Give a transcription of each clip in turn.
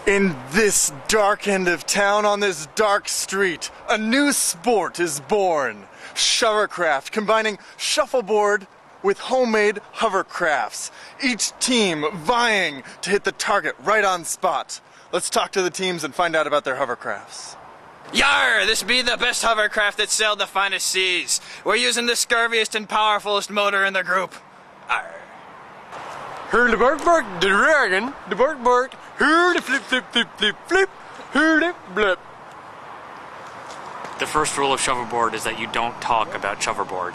In this dark end of town, on this dark street, a new sport is born. Shovercraft, combining shuffleboard with homemade hovercrafts. Each team vying to hit the target right on spot. Let's talk to the teams and find out about their hovercrafts. Yar! This be the best hovercraft that sailed the finest seas. We're using the scurviest and powerfulest motor in the group. Arr. Hear the bark bark, the dragon, the bark bark, hear the flip flip flip flip flip, hear the blip. The first rule of Shoverboard is that you don't talk about Shoverboard.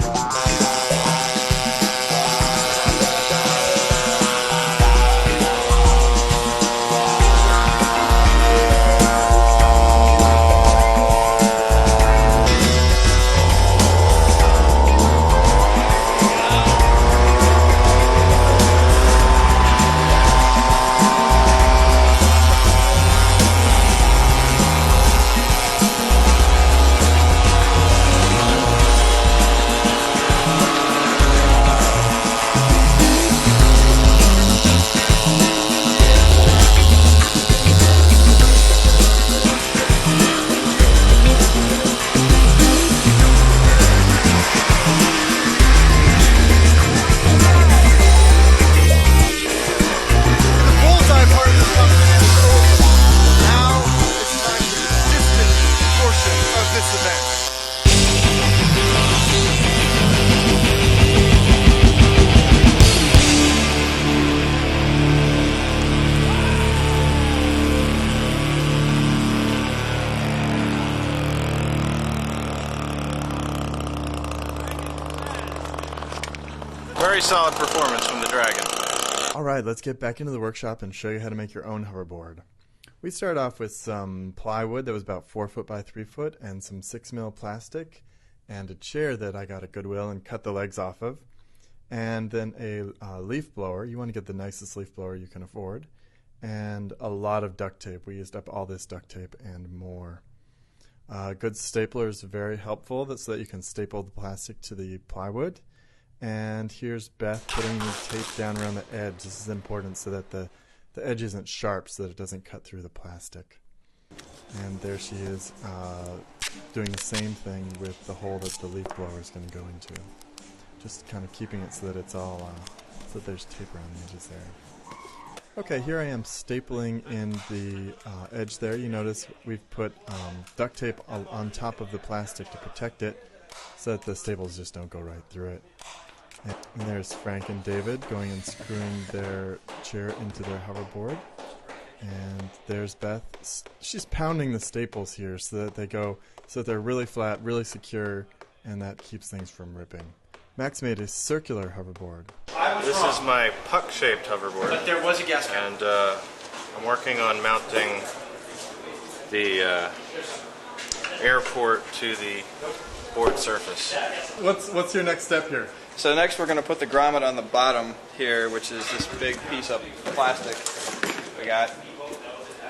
Very solid performance from the dragon. Alright, let's get back into the workshop and show you how to make your own hoverboard. We started off with some plywood that was about 4 foot by 3 foot and some 6mm plastic and a chair that I got at Goodwill and cut the legs off of, and then a leaf blower. You want to get the nicest leaf blower you can afford, and a lot of duct tape. We used up all this duct tape and more. Good stapler is very helpful so that you can staple the plastic to the plywood. And here's Beth putting the tape down around the edge. This is important so that the edge isn't sharp, so that it doesn't cut through the plastic. And there she is doing the same thing with the hole that the leaf blower is going to go into. Just kind of keeping it so that it's all, so that there's tape around the edges there. Okay, here I am stapling in the edge there. You notice we've put duct tape on top of the plastic to protect it so that the staples just don't go right through it. And there's Frank and David going and screwing their chair into their hoverboard. And there's Beth. She's pounding the staples here so that they're really flat, really secure, and that keeps things from ripping. Max made a circular hoverboard. This is my puck-shaped hoverboard. But there was a gasket. And I'm working on mounting the air port to the board surface. What's your next step here? So next we're going to put the grommet on the bottom here, which is this big piece of plastic we got.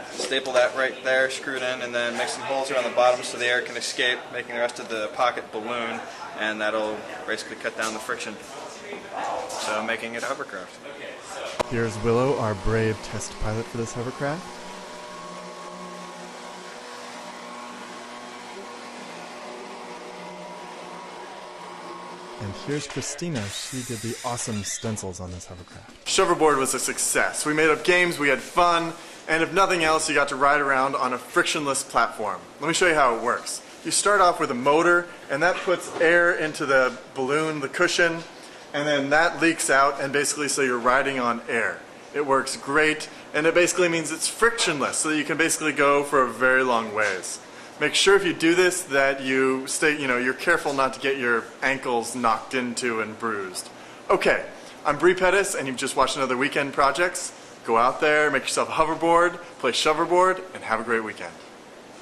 Staple that right there, screw it in, and then make some holes here on the bottom so the air can escape, making the rest of the pocket balloon, and that'll basically cut down the friction. So I'm making it a hovercraft. Here's Willow, our brave test pilot for this hovercraft. And here's Christina. She did the awesome stencils on this hovercraft. Shoverboard was a success. We made up games, we had fun, and if nothing else, you got to ride around on a frictionless platform. Let me show you how it works. You start off with a motor, and that puts air into the balloon, the cushion, and then that leaks out, and basically so you're riding on air. It works great, and it basically means it's frictionless, so that you can basically go for a very long ways. Make sure if you do this that you you're careful not to get your ankles knocked into and bruised. Okay, I'm Bree Pettis, and you've just watched another Weekend Projects. Go out there, make yourself a hoverboard, play Shoverboard, and have a great weekend.